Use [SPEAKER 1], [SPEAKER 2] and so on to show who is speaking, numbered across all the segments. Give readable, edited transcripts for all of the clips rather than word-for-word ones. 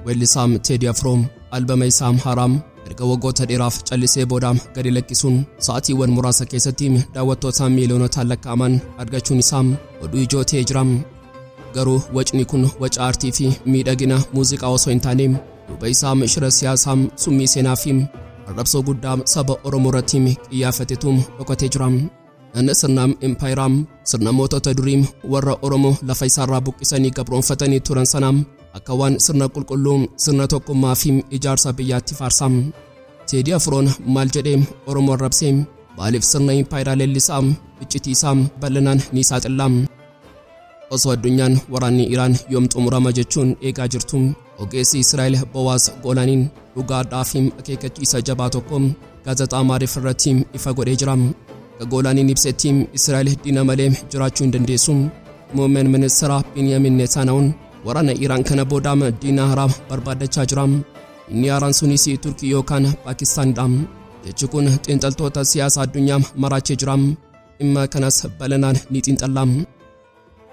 [SPEAKER 1] Weellisaa Teedii Afroo albama isaa Har'a erga waggoota dheeraaf callisee booda gadi lakkisuun sa'aatiiwwan muraasa keessatti daawwattoota miiliyoonotaan lakkaa'aman argachuun isaa oduu ijoo ta'ee jira. Garuu wacni kun waca aartii fi miidhagina muuziqaa osoo hin taane duuba isaa shira siyaasaa summii seenaa fi arrabsoo guddaa saba Oromoo irratti xiyyeeffatetu dhokatee jira. Inni sirna impaayiraa sirna mootota durii warra Oromoo lafa isaarraa buqqisanii gabroonfatanii turan sana akka waan sirna qulqulluu sirna tokkummaa fi ijaarsa biyyaatti faarsa. Teedii Afroon maal jedhee Oromoo Arrabsee maaliif sirna impaayiraa leellisaa iccitii isaa bal'inaan ni saaxila? Osoo addunyaan waraanni Iraan yoom xumurama jechuun eegaa jirtu ogeessi Israa'el Bowaaz Goolaaniin dhugaadhaa fi akeekkachiisa jabaa tokko gaazexaa Maariv irratti ifa godhee jira. Goolaaniin ibsetti Israa'el diina malee jiraachuu hin dandeessu. Muummeen ministeera Binyamin Netanyahuun waraana Iraan kana booda diina haaraa barbaaddachaa jira. Inni haaraan sunis Turkii yookaan Paakistaanidha. Jechi kun xiinxaltoota siyaasaa addunyaa maraachee jira. Dhimma kanas bal'inaan ni xiinxalla.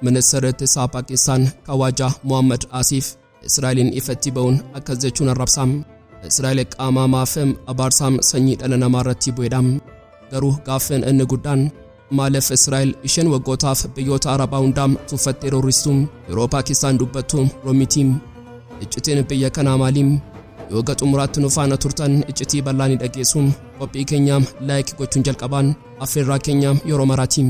[SPEAKER 1] Ministeerri ittisaa Paakistaan Kawaja Muhammad Asiif Israa'eliin ifatti ba'uun akkas jechuun arrabsa. Israa'el qaamamaa fi abaarsaa sanyii dhala namaa irratti bu'eedha. Garuu gaaffin inni guddaan maaliif Israa'el isheen waggootaaf biyyoota Arabaa hundaa tuffattee terroristu yeroo Paakistaan dubbattu roomiti? Iccitiin biyya kanaa maali? Yoo xumuraatti nu faana turtan iccitii bal'aa ni dhageessu. Qophii keenya laayik gochuun jalqabaan affeerraa keenya yeroo maraati.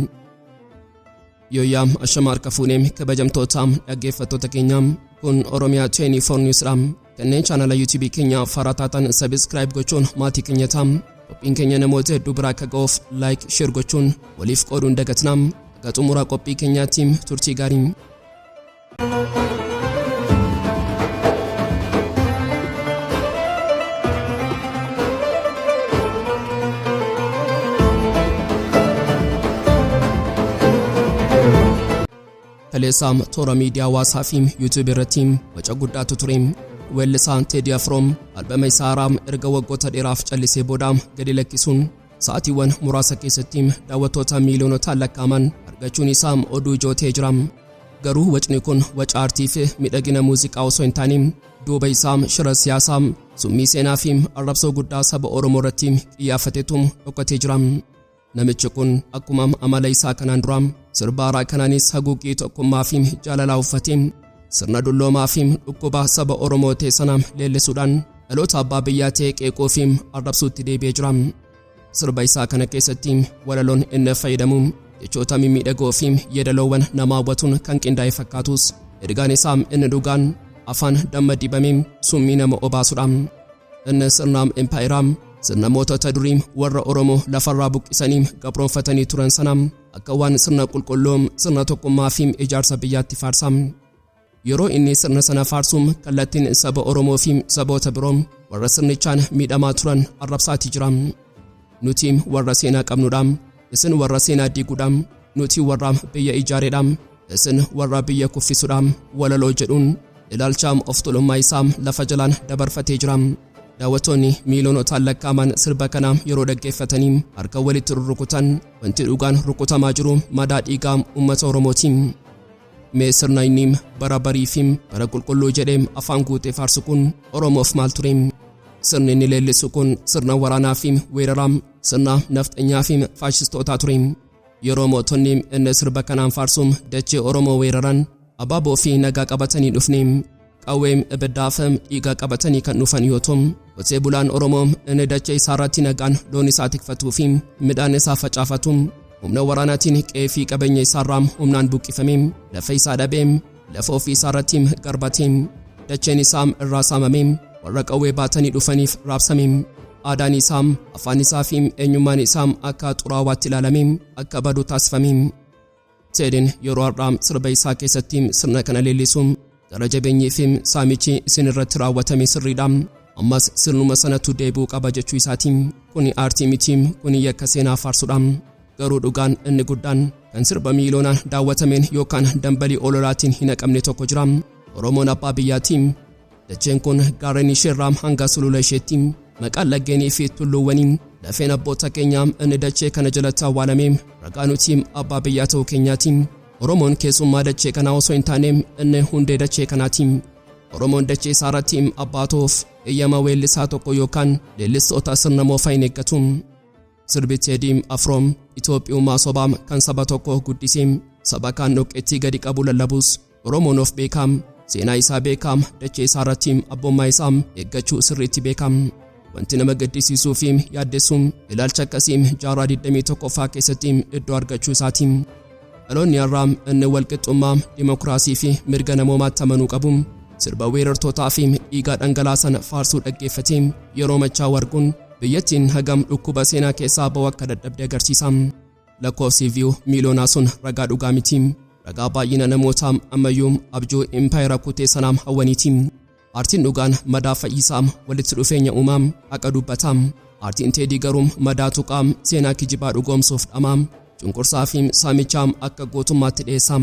[SPEAKER 1] Yooyaa ashama harka fuunee kabajamtoota dhaggeeffattoota keenya kun Oromiyaa 24 Newsdha. Kanneen chaanala YouTube keenya farataatan subscribe gochuun maatii keenya ta'aa. Qophiin keenya namoota hedduu biraa akka ga'uuf like share gochuun waliif qooduun dagatinaa. Akka xumura qophii keenyaatti turtii gaarii. Kaleessaam toora miidiyaa hawaasaa fi YouTube irratti waca guddaatu ture. Weellisaa Teedii Afroo albama isaa Har'a erga waggoota dheeraaf callisee booda gadi lakkisuun sa'aatiiwwan muraasa keessatti daawwattoota miiliyoonotaan lakkaa'aman argachuun isaa oduu ijoo ta'ee jira. Garuu wacni kun waca aartii fi miidhagina muuziqaa osoo hin taane duuba isaa shira siyaasaa summii seenaa fi arrabsoo guddaa saba Oromoo irratti xiyyeeffatetu dhokatee jira. Namichi kun akkuma amala isaa kanaan dura sirba haaraa kanaanis haguuggii tokkummaa fi jaalalaa uffatee sirna dulloomaa fi dhukkuba saba Oromoo ta'e sana leellisuudhaan dhaloota abbaa biyyaa ta'e qeequu fi arrabsuutti deebi'ee jira. Sirba isaa kana keessatti walaloon inni fayyadamu jechoota mimmiidhagoo fi yeedaloowwan nama hawwatuun kan qindaa'e fakkaatus ergaan isaa inni dhugaan afaan damma dibamee summii nama obaasudha. Inni sirna impaayiraa sirna mootota durii warra Oromoo lafarraa buqqisanii gabroonfatanii turan sana akka waan sirna qulqulluu sirna tokkummaa fi ijaarsa biyyaatti faarsa. Yeroo inni sirna sana faarsuun kallattiin saba Oromoo fi saboota biroo warra sirnichaan miidhamaa turan arrabsaatii jira. Nuti warra seenaa qabnudha. Isin warra seenaa diiguudha. Nuti warra biyya ijaareedha. Isin warra biyya kuffisuudha. Walaloo jedhuun ilaalcha of tuulummaa isaa lafa jalaan dabarfatee jira. Daawwattoonni miiliyoonotaan lakkaa'aman sirba kana yeroo dhaggeeffatanii harka walitti rukutan wanti dhugaan rukutamaa jiru madaa dhiigaa uummata Oromooti. Mee sirna inni bara barii fi bara qulqulluu jedhee afaan guutee faarsu kun Oromoof maal ture? Sirni inni leellisu kun sirna waraanaa fi weeraraa sirna nafxanyaa fi faashistootaa ture. Yeroo mootonni inni sirba kanaan faarsuun dachee Oromoo weeraran abaaboo fi nagaa qabatanii dhufne. Qawwee ibiddaa fi dhiiga qabatanii kan dhufan yoo ta'u, qotee bulaan Oromoo inni dachee isaarratti nagaan loon isaa tikfatuu fi midhaan isaa facaafatu humna waraanaatiin qe'ee fi qabeenya isaarraa humnaan buqqifamee lafa isaa dhabee lafa ofii isaarratti garbatee dacheen isaa irraa saamamee warra qawwee baatanii dhufaniif raabsamee aadaan isaa afaan isaa fi eenyummaan isaa akka xuraawaatti ilaalamee akka badu taasifamee. Teediin yeroo har'aa sirba isaa keessatti sirna kana leellisuun gara jabeenyii fi saamichi isin irratti raawwatame sirriidha. Ammas sirnuma sanatu deebi'uu qaba jechuu isaatiin kuni aartii miti, kuni yakka seenaa faarsudha. Garuu dhugaan inni guddaan kan sirba miiliyoonaan daawwatameen yookaan dambalii ololaatiin hin haqamne tokko jira. Oromoon abbaa biyyaati. Dacheen kun gaarreen isheerraa hanga sulula isheetti maqaan laggeenii fi tulluuwwanii lafeen abboota keenyaa inni dachee kana jalatti awwaalame ragaa nuti abbaa biyyaa ta'uu keenyaati. Oromoon keessummaa dachee kanaa osoo hin taane inni hundee dachee kanaati. Oromoon dachee isaarratti abbaatuuf eeyyama weellisaa tokko yookaan leellistoota sirna moofaa hin eeggatu. Sirbi Teedii Afroo Itoophiyummaa sobaa kan saba tokko guddisee saba kaan dhoqqeetti gadi qabu lallabus Oromoon of beekam, seenaa isaa beekam, dachee isaarratti abbummaa isaa eeggachuu sirriitti beekam. Wanti nama gaddisiisuu fi yaaddessuun ilaalcha akkasiin jaarraa 21ffaa keessatti iddoo argachuu isaati. Dhaloonni har'aa inni walqixxummaa, dimokiraasii fi mirga namoomaatti amanuu qabu. Sirba weerartootaa fi dhiigaa dhangalaasan faarsuu dhaggeeffatee yeroo machaa warguun biyyattiin hagam dhukkuba seenaa keessaa ba'u akka dadhabde agarsiisa. Lakkoofsi viyuu miiliyoonaa sun ragaa dhugaa miti. Ragaa baay'ina namootaa ammayyuu abjuu impaayera kutee sanaam hawwaniiti. Aartiin dhugaan madaa fayyisaa walitti dhufeenya uumaam haqa dubbataa. Aartiin Teedii garuu madaa tuqaa seenaa kijibaa dhugoomsuuf dhamaa. Cunqursaa fi saamichaa akka gootummaatti dhiyeessaa.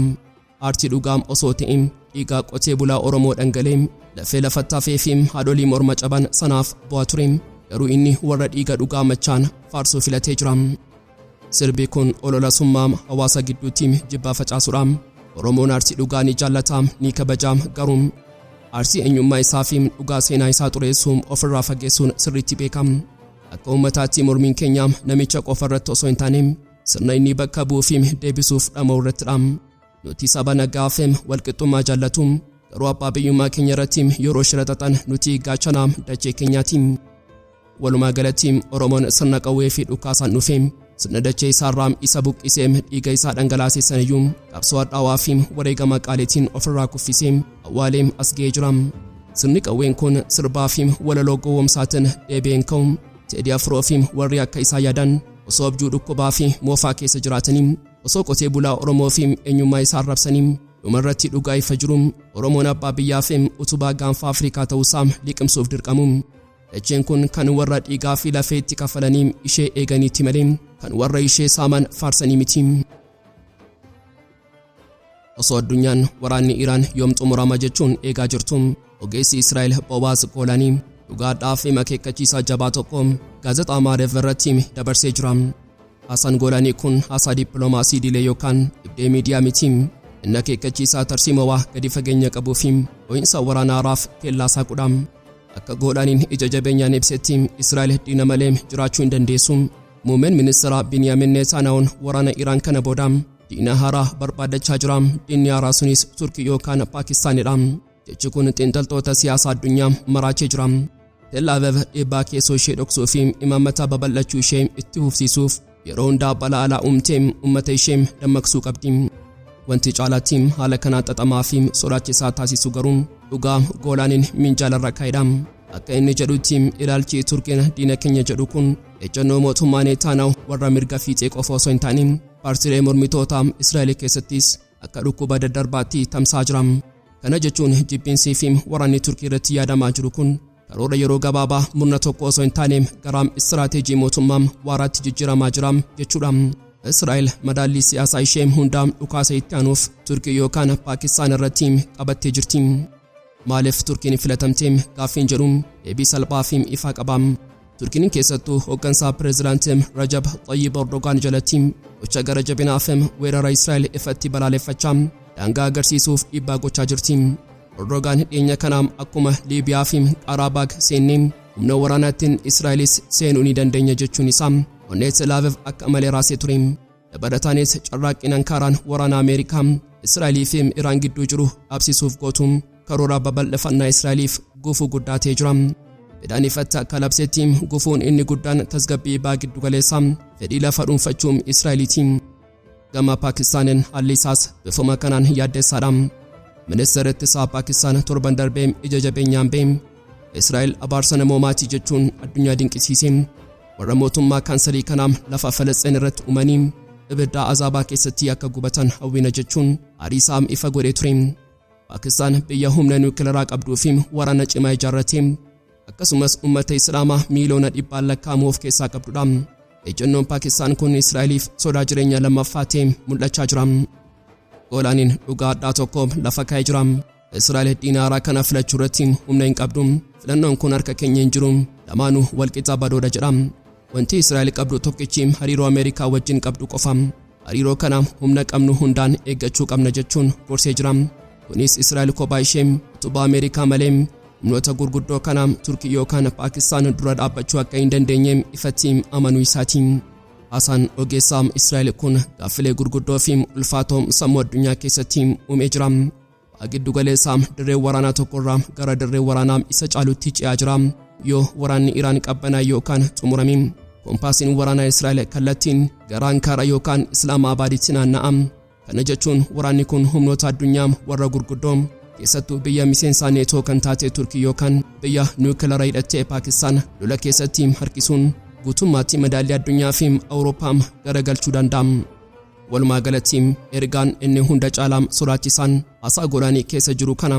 [SPEAKER 1] Aartii dhugaa osoo ta'e dhiigaa qotee bulaa Oromoo dhangalee lafee lafatti hafee fi haadholii morma caban sanaaf bu'aa ture. Garuu inni warra dhiiga dhugaa machaan faarsuu filatee jira. Sirbi kun olola summaa hawaasa gidduutti jibbaa facaasuudha. Oromoon aartii dhugaa ni jaallataa ni kabajaa garuu aartii eenyummaa isaa fi dhugaa seenaa isaa xureessuun ofirraa fageessuun sirriitti beekama. Akka uummataatti mormiin keenya namicha qofa irratti osoo hin taane sirna inni bakka bu'uu fi deebisuuf dhama'u irrattidha. Nuti saba nagaa fi walqixxummaa jaallatu garuu abbaa biyyummaa keenya irratti yeroo shiraxaxan nuti gaachanaa dachee keenyaati. Walumaa galatti Oromoon sirna qawwee fi dhukaasaan dhufe sirna dachee isaarraa isa buqqisee dhiiga isaa dhangalaasee sanayyuu qabsoo hadhaa'aa fi wareegama qaaliitiin ofirraa kuffisee awwaalee as ga'ee jira. Sirni qawween kun sirbaa fi walaloo gowwoomsaatiin deebi'een ka'u Teedii Afroo fi warri akka isaa yaadan osoo abjuu dhukkubaa fi moofaa keessa jiraatanii osoo qotee bulaa Oromoo fi eenyummaa isaa arrabsanii dhumarratti dhugaa ifa jiru. Oromoon abbaa biyyaa fi utubaa gaanfa Afrikaa ta'uusaa liqimsuuf dirqamu. Dacheen kun kan warra dhiigaa fi lafeetti kafalanii ishee eeganiitti malee kan warra ishee saaman faarsanii miti. Osoo addunyaan waraanni Iraan yoom xumurama jechuun eegaa jirtu ogeessi Israa'el Bowaaz Golanii dhugaadhaaf akeekkachiisa jabaa tokko gaazexaa Maariv irratti dabarsee jira. Haasaan Golanii kun haasaa dippiloomaasii dilee yookaan dhibdee miidiyaa miti. Inni akeekkachiisa tarsiimawaa gadi fageenya qabuu fi ho'iinsa waraanaaraaf kellaa saaqudha. Akka Golaniin ija jabeenyaan ibsetti Israa'el diina malee jiraachuu hin dandeessu. Muummeen ministeera Biniyaamin Netanyahuun waraana Iraan kana booda diina haaraa barbaaddachaa jira. Diinni haaraa sunis Turkii yookaan Paakistaanidha. Jechi kun xiinxaltoota siyaasaa addunyaa maraachee jira. Tel Aviv dhiibbaa keessoo ishee dhoksuu fi imaammata babal'achuu ishee itti fufsiisuuf yeroo hundaa balaa alaa uumtee uummata ishee dammaqsuu qabdi. Wanti caalaatti haala kanaa xaxamaa fi sodaachisaa taasisu garuu dhugaa Golaniin minjaalarra kaa'edha. Akka inni jedhutti ilaalchi Turkiin diina keenya jedhu kun ejjennoo mootummaa Netanyahu warra mirga fiixee qofa osoo hin taane paartiilee mormitoota Israa'el keessattis akka dhukkuba daddarbaatti tamsa'aa jira. Kana jechuun jibbiinsii fi waraanni Turkii irratti yaadamaa jiru kun karoora yeroo gabaabaa murna tokko osoo hin taane gara istiraateejii mootummaa waaraatti jijjiiramaa jira jechuudha. Israa'el madaallii siyaasaa ishee hundaa dhukaasa itti aanuuf Turkii yookaan Paakistaan irratti qabattee jirti. Maaliif Turkiin filatamtee gaaffiin jedhu deebii salphaa fi ifaa qaba. Turkiin keessattuu hooggansaa pireezidaantii Rajab Tayyib Erdogan jalatti gocha gara jabinaa fi weerara Israa'el ifatti balaaleffachaa daangaa agarsiisuuf dhiibbaa gochaa jirti. Erdogan dhiyeenya kanaa akkuma Liibiyaa fi Qarabaag seennee humna waraanaatiin Israa'elis seenuu ni dandeenya jechuun isaa onnee Tel Aviv akka malee raasee ture. Dabalataanis carraaqqii Ankaaraan waraana Ameerikaa Israa'elii fi Iraan gidduu jiru dhaabsisuuf gootu karoora babal'ifannaa Israa'eliif gufuu guddaa ta'ee jira. Fedhaan ifatti akka labseetti gufuun inni guddaan tasgabbii Baha Giddu-galeessaa fedhii lafa dhuunfachuu Israa'eliiti. Gama Paakistaaniin haalli isaas bifuma kanaan yaaddessaadha. Ministeerri ittisaa Paakistaan torban darbee ija jabeenyaan ba'e Israa'el abaarsa namoomaatii jechuun addunyaa dinqisiise. Warra mootummaa kaansalii kanaa lafa Falasxiin irratti uumanii ibidda azaabaa keessatti akka gubatan hawwina jechuun hariisaa ifa godhee ture. Paakistaan biyya humna niwukileeraa qabduu fi waraana cimaa ijaarratee akkasumas uummata Islaamaa miiliyoona 100 lakkaa'amu of keessaa qabdudha. Ejjennoon Paakistaan kun Israa'eliif sodaa jireenya lammaffaa ta'ee mul'achaa jira. Golaniin dhugaadhaa tokko lafa kaa'ee jira. Israa'el diina haaraa kana filachuu irratti humna hin qabdu. Filannoon kun harka keenya hin jiru. Lamaanuu walqixa badoodha jedha. Wanti Israa'el qabdu tokkichi hariiroo Ameerikaa wajjin qabdu qofa. Hariiroo kana humna qabnu hundaan eeggachuu qabna jechuun gorsee jira. Kunis Israa'el kophaa ishee tuba Ameerikaa malee humnoota gurguddoo kana Turkii yookaan Paakistaan dura dhaabbachuu akka hin dandeenye ifatti amanuu isaatiin. Haasaan ogeessaa Israa'el kun gaaffilee gurguddoo fi ulfaatoo sammuu addunyaa keessatti uumee jira. Baha Giddu-galeessaa dirree waraanaa tokkorraa gara dirree waraanaa isa caalutti ce'aa jira. Yoo waraanni Iraan qabbanaa yookaan xumurame kompaasiin waraanaa Israa'el kallattiin gara Ankaraa yookaan Islaamabaaditti naanna'a. Kana jechuun waraanni kun humnoota addunyaa warra gurguddoo keessattuu biyya miseensa neetoo kan taate Turkii yookaan biyya niwukileeraa hidhattee Paakistaan lola keessatti harkisuun guutummaatti madaallii addunyaa fi Awurooppaa garagalchuu danda'a. Walumaa galatti ergaan inni hunda caalaa sodaachisaan haasaa Goolaanii keessa jiru kana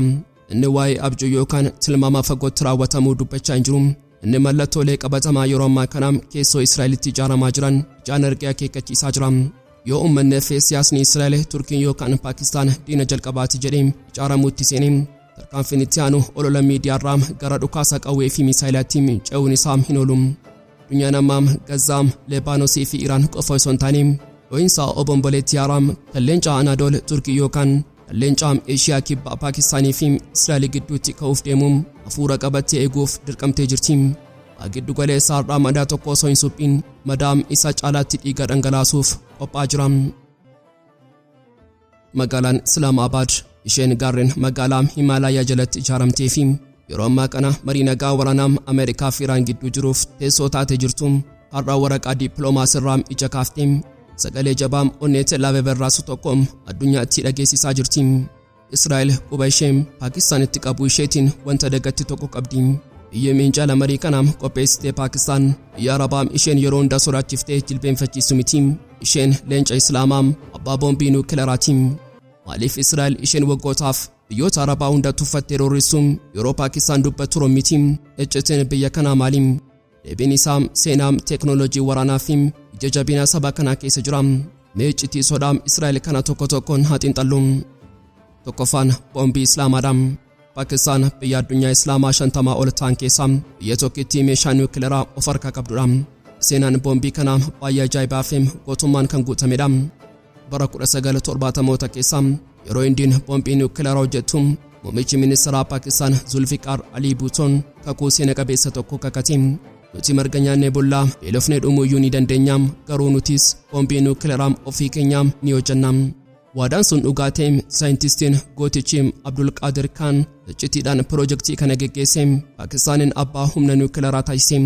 [SPEAKER 1] inni waa'ee abjuu yookaan tilmaama fagootti raawwatamuu dubbachaa hin jiru. Inni mallattoolee qabatamaa yeroo ammaa kana keessoo Israa'elitti ijaaramaa jiran ijaan argee akeekkachiisaa jira. Yoo uummanni fi siyaasni Israa'el Turkiin yookaan Paakistaan diina jalqabaati jedhee ijaaramuutti seenee tarkaanfiin itti aanu olola miidiyaarraa gara dhukaasa qawwee fi miisaayilaatti ce'uun isaa hin oolu. Addunyaan ammaa Gazzaa, Lebaanosii fi Iraan qofa osoo hin taane dho'iinsa obomboleettii Haaraa kan leenca Anaadool Turkii yookaan kan leenca Eeshiyaa kibbaa Paakistaanii fi Israa'el gidduutti ka'uuf deemuun hafuura qabattee eeguuf dirqamtee jirti. Baha Giddu-galeessaa Har'a madaa tokko osoo hin suphiin madaa isa caalaatti dhiiga dhangalaasuuf qophaa'aa jira. Magaalaan Islaamabaad isheen gaarreen magaalaa Himaalayaa jalatti ijaaramtee fi yeroo ammaa kana marii nagaa waraanaa Ameerikaa fi Iraan gidduu jiruuf teessoo taatee jirtu har'a waraqaa dippiloomaasiirraa ija kaaftee sagalee jabaa onnee Teelaaviv irraasu tokko addunyaatti dhageessisaa jirti. Israa'el quba ishee Paakistaanitti qabuu isheetiin wanta dagatti tokko qabdi. Biyyi Xiinxala marii kana qopheessitee Paakistaan biyya Arabaa isheen yeroo hunda sodaachiftee jilbeenfachiisu miti. Isheen leenca Islaamaa abbaa boombii niwukileeraati. Maaliif Israa'el isheen waggootaaf biyyoota Arabaa hunda tuffattee roorrisuun yeroo Paakistaan dubbattu rommiti? Iccitiin biyya kanaa maali? Deebiin isaa seenaa teeknooloojii waraanaa fi ija jabina saba kanaa keessa jira. Mee iccitii sodaa Israa'el kana tokko tokkoon haa xiinxallu. Tokkoffaan boombii Islaamaadha. Paakistaan biyya addunyaa Islaamaa 50 ol ta'an keessaa biyya tokkitti meeshaa niwukileeraa of harkaa qabdudha. Seenaan boombii kanaa baay'ee ajaa'ibaa fi gootummaan kan guutamedha. Bara 1970 keessaa yeroo Indiin boombii niwukileeraa hojjettu muummichi ministeeraa Paakistaan Zulfiqaar Alii Bhuutoon kakuu seena qabeessa tokko kakate. Nuti marga nyaannee bullaa beelofnee dhumuu iyyuu ni dandeenya, garuu nutis boombii niwukileeraa ofii keenyaa ni hojjenna. Waadaan sun dhugaa ta'e saayintistiin gootichi Abdul Qaadir Khan iccitiidhaan piroojeektii kana geggeesse Paakistaanin abbaa humna niwukileeraa taasise.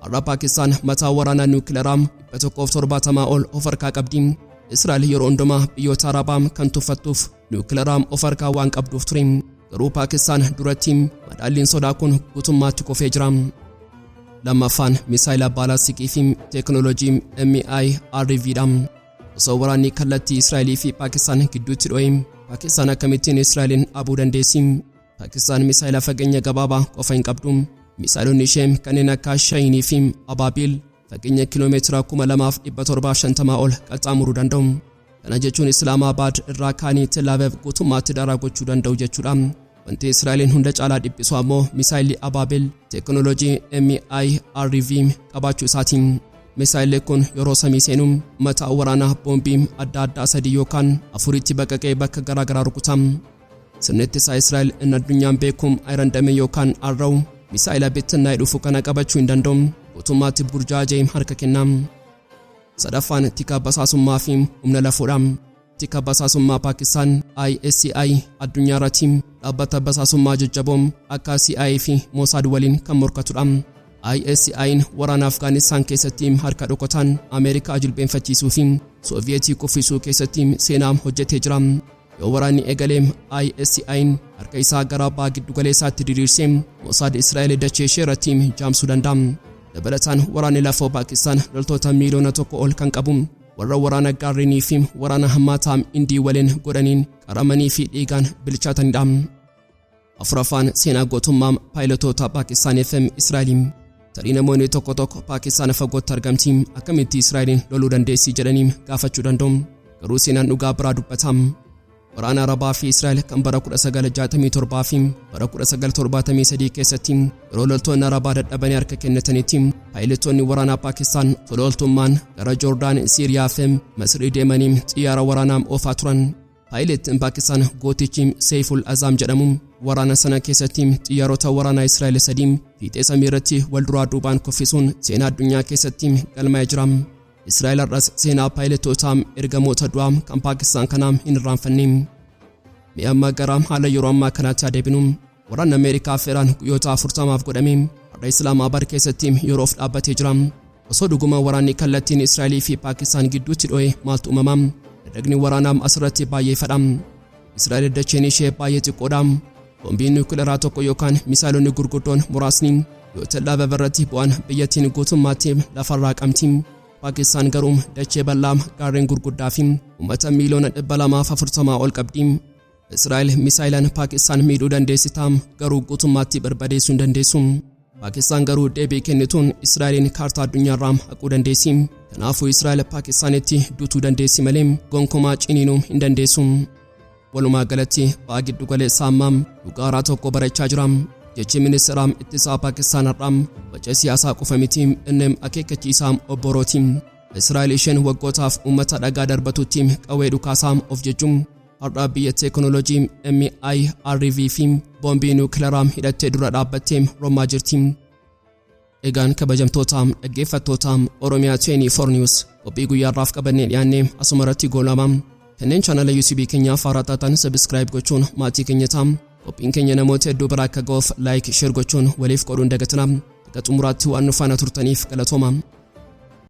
[SPEAKER 1] Har'a Paakistaan mataa waraanaa niwukileeraa 170 ol of harkaa qabdi. Israa'el yeroo hundumaa biyyoota Arabaa kan tuffattuuf niwukileeraa of harkaa waan qabduuf ture. Garuu Paakistaan duratti madaalliin sodaa kun guutummaatti kufee jira. Lammaffaan misaayila baalaastikii fi teeknooloojii MIRVdha. Osoo waraanni kallattii Israa'elii fi Paakistaan gidduutti dho'e Paakistaan akkamittiin Israa'elin abuu dandeessi? Paakistaan misaayila fageenya gabaabaa qofa hin qabdu. Misaayilonni ishee kanneen akka Shaayinii fi Abaabiil fageenya kiiloomeetira 2750 ol qaxxaamuruu danda'u. Kana jechuun Islaamabaad irraa kaanii Teelaaviv guutummaatti daraa gochuu danda'u jechuudha. Wanti Israa'elin hunda caalaa dhiphisu ammoo misaayilli Abaabiil teeknooloojii MIRV qabaachuu isaatiin. Misaayilli kun yeroo samii seenu mataa waraanaa boombii adda addaa 3 yookaan 4tti baqaqee bakka garaagaraa rukuta. Sirni ittisaa Israa'el inni addunyaan beekuun Iron Dome yookaan Arrow misaayila bittinnaa'ee dhufu kana qabachuu hin danda'u. Guutummaatti burjaajee harka kenna. Sadaffaan tika basaasummaa fi humna lafoodha. Tika basaasummaa Paakistaan ISCI addunyaa irratti dhaabbata basaasummaa jajjaboo akka CIA fi Mossad waliin kan morkatudha. ISCI'n waraana Afgaanistaan keessatti harka dhokataan Ameerikaa jilbeenfachiisuu fi Sooviyetii kuffisuu keessatti seenaa hojjetee jira. Yoo waraanni eegalee ISCI'n harka isaa gara Baha Giddu-galeessaatti diriirsee Mossad Israa'el dachee ishee irratti jaamsuu danda'a. Dabalataan waraanni lafoo Paakistaan loltoota miiliyoona 1 ol kan qabu warra waraana gaarrenii fi waraana hammaataa Indii waliin godhaniin qaramanii fi dhiigaan bilchaatanidha. Afuraffaan seenaa gootummaa paayilotoota Paakistaan FM Israa'el. Tarii namoonni tokko tokko Paakistaan fagootti argamti akkamitti Israa'elin loluu dandeessi jedhanii gaafachuu danda'u. Garuu seenaan dhugaa biraa dubbata. Waraana Arabaa fi Israa'el kan bara 1967 fi bara 1973 keessatti yeroo loltoonni Arabaa dadhabanii harka kennatanitti paayiletoonni waraanaa Paakistaan tololtummaan gara Joordaan, Siiriyaa fi Masrii deemanii xiyyaara waraanaa oofaa turan. Paayiletiin Paakistaan gootichi Seiful Azam jedhamu waraana sana keessatti xiyyaarota waraanaa Israa'el sadii fiixee samii irratti wal duraa duubaan kuffisuun seenaa addunyaa keessatti galmaa'ee jira. Israa'el har'as seenaa paayilotootaa ergamoota du'aa kan Paakistaan kanaa hin irraanfanne. Mi'a amma gara haala yeroo ammaa kanaatti adeemnu waraanni Ameerikaa feeraan guyyoota 40 godhame har'a Islaamabaad keessatti yeroof dhaabbatee jira. Osoo dhuguma waraanni kallattiin Israa'elii fi Paakistaan gidduutti dho'e maaltu uumama? Dadagni waraanaa asirratti baay'ee fadha. Israa'el dacheen ishee baay'ee xiqqoodha. Boombiin nuukileeraa tokko yookaan misaa'ilonni gurguddoon muraasni yoo tallaaba irratti bu'an biyyattiin guutummaatti lafarraa qabdi. Paakistaan garuu dachee bal'aa gaarreen gurguddaa fi uummata miiliyoona 240 ol qabdi. Israa'el misaa'ilaan Paakistaan miidhuu dandeessita garuu guutummaatti barbadeessuu hin dandeessu. Paakistaan garuu deebii kennituun Israa'elin kaartaa addunyaarraa haquu dandeessi. Kanaafuu Israa'el Paakistaanitti duutuu dandeessi malee gonkumaa ciniinuu hin dandeessu. Walumaa galatti Baha Giddu-galeessaa ammaa dhugaaraa tokko barachaa jira. Jechi ministeera ittisaa Paakistaan har'aa waca siyaasaa qofa miti inni akeekkachiisaa obborooti. Israa'el isheen waggootaaf uummata dhagaa darbatutti qawwee dhukaasaa of jechuun har'a biyya teekinooloojii MIRV fi boombii nuukileeraa hidhattee dura dhaabbattee romaa jirti. Egaan kabajamtoota dhaggeeffattoota Oromiyaa 24 News qophii guyyaarraaf qabannee dhiyaannee asuma irratti goolama. Kanneen chaanala YouTube keenyaaf haaraa taatan subscribe gochuun maatii keenya ta'aa. Qophiin keenya namoota hedduu bira akka ga'uuf like share gochuun waliif qooduun dagatina. Akka xumuraatti waan nu faana turtaniif galatooma.